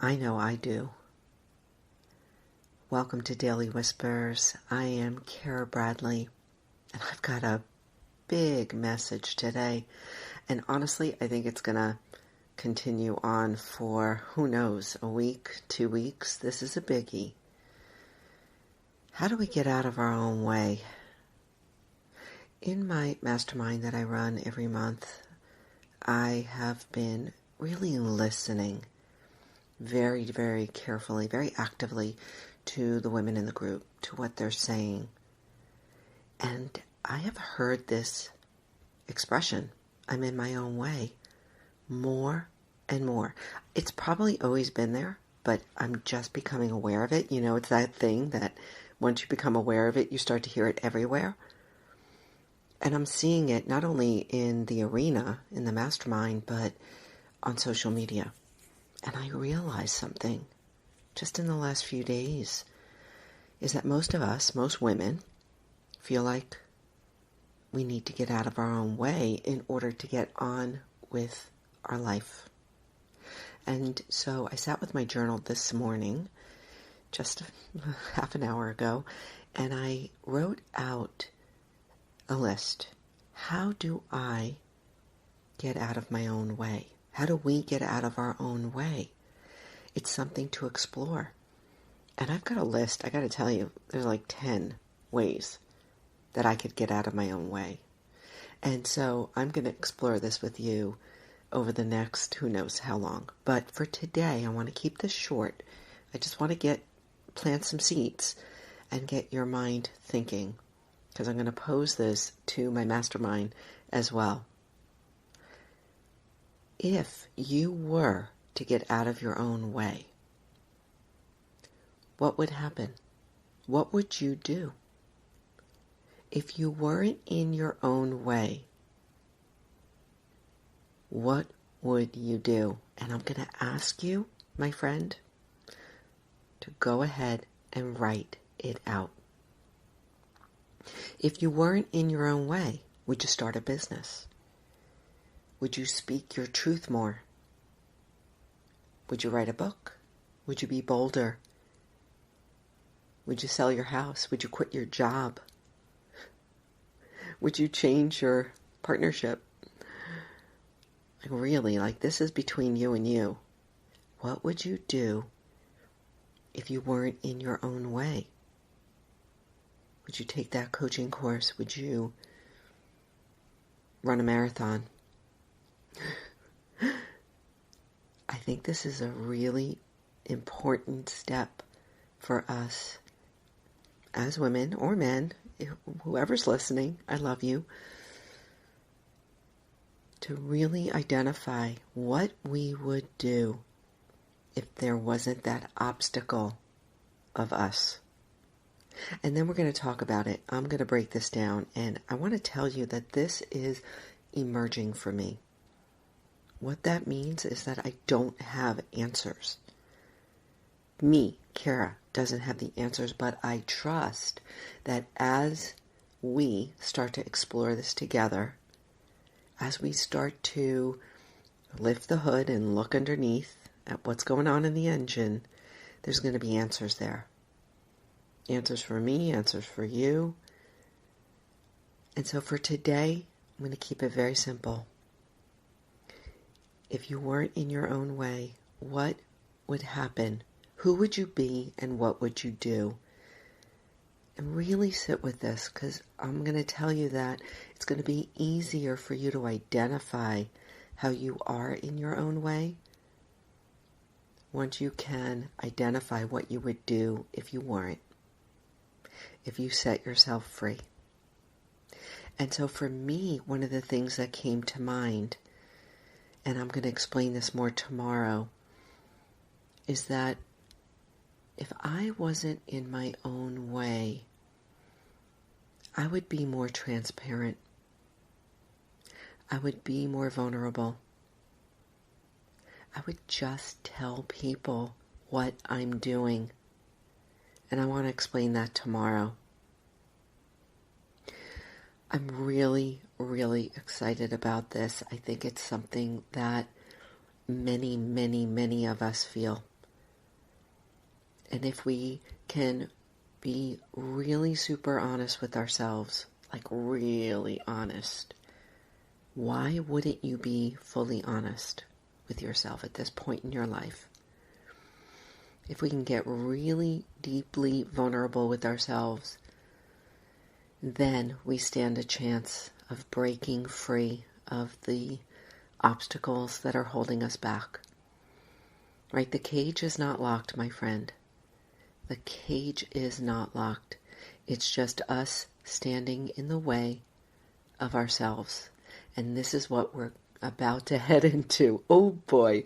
I know I do. Welcome to Daily Whispers. I am Cara Bradley, and I've got a big message today. And honestly, I think it's going to continue on for, who knows, a week, 2 weeks. This is a biggie. How do we get out of our own way? In my mastermind that I run every month, I have been really listening very, very carefully, very actively to the women in the group, to what they're saying. And I have heard this expression, I'm in my own way, more and more. It's probably always been there, but I'm just becoming aware of it. You know, it's that thing that once you become aware of it, you start to hear it everywhere. And I'm seeing it not only in the arena, in the mastermind, but on social media. And I realized something just in the last few days, is that most of us, most women, feel like we need to get out of our own way in order to get on with our life. And so I sat with my journal this morning, just half an hour ago, and I wrote out a list. How do I get out of my own way? How do we get out of our own way? It's something to explore. And I've got a list, I got to tell you, there's like 10 ways that I could get out of my own way. And so I'm going to explore this with you over the next who knows how long. But for today, I want to keep this short. I just want to plant some seeds and get your mind thinking, because I'm going to pose this to my mastermind as well. If you were to get out of your own way, what would happen? What would you do? If you weren't in your own way, what would you do? And I'm going to ask you, my friend, to go ahead and write it out. If you weren't in your own way, would you start a business? Would you speak your truth more? Would you write a book? Would you be bolder? Would you sell your house? Would you quit your job? Would you change your partnership? Like this is between you and you. What would you do if you weren't in your own way? Would you take that coaching course? Would you run a marathon? I think this is a really important step for us as women or men, whoever's listening, I love you, to really identify what we would do if there wasn't that obstacle of us. And then we're going to talk about it. I'm going to break this down, and I want to tell you that this is emerging for me. What that means is that I don't have answers. Me, Cara, doesn't have the answers, but I trust that as we start to explore this together, as we start to lift the hood and look underneath at what's going on in the engine, there's going to be answers there. Answers for me, answers for you. And so for today, I'm going to keep it very simple. If you weren't in your own way, what would happen? Who would you be and what would you do? And really sit with this, because I'm going to tell you that it's going to be easier for you to identify how you are in your own way once you can identify what you would do if you weren't, if you set yourself free. And so for me, one of the things that came to mind, and I'm going to explain this more tomorrow, is that if I wasn't in my own way, I would be more transparent. I would be more vulnerable. I would just tell people what I'm doing. And I want to explain that tomorrow. I'm really, really excited about this. I think it's something that many, many, many of us feel. And if we can be really super honest with ourselves, like really honest, why wouldn't you be fully honest with yourself at this point in your life? If we can get really deeply vulnerable with ourselves, then we stand a chance of breaking free of the obstacles that are holding us back. Right? The cage is not locked, my friend. The cage is not locked. It's just us standing in the way of ourselves. And this is what we're about to head into. Oh boy.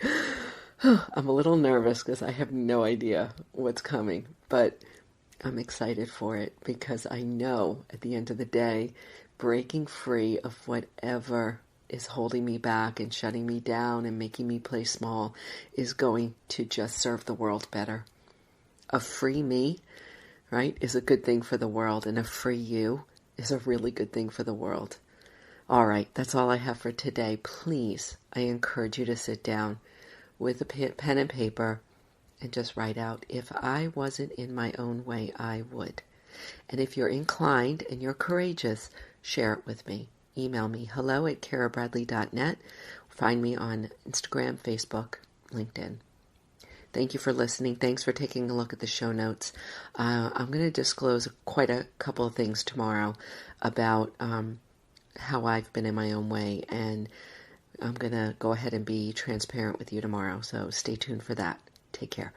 I'm a little nervous because I have no idea what's coming, but I'm excited for it because I know at the end of the day, breaking free of whatever is holding me back and shutting me down and making me play small is going to just serve the world better. A free me, right, is a good thing for the world, and a free you is a really good thing for the world. All right, that's all I have for today. Please, I encourage you to sit down with a pen and paper and just write out, if I wasn't in my own way, I would. And if you're inclined and you're courageous, share it with me. Email me, hello@carabradley.net. Find me on Instagram, Facebook, LinkedIn. Thank you for listening. Thanks for taking a look at the show notes. I'm going to disclose quite a couple of things tomorrow about how I've been in my own way, and I'm going to go ahead and be transparent with you tomorrow. So stay tuned for that. Take care.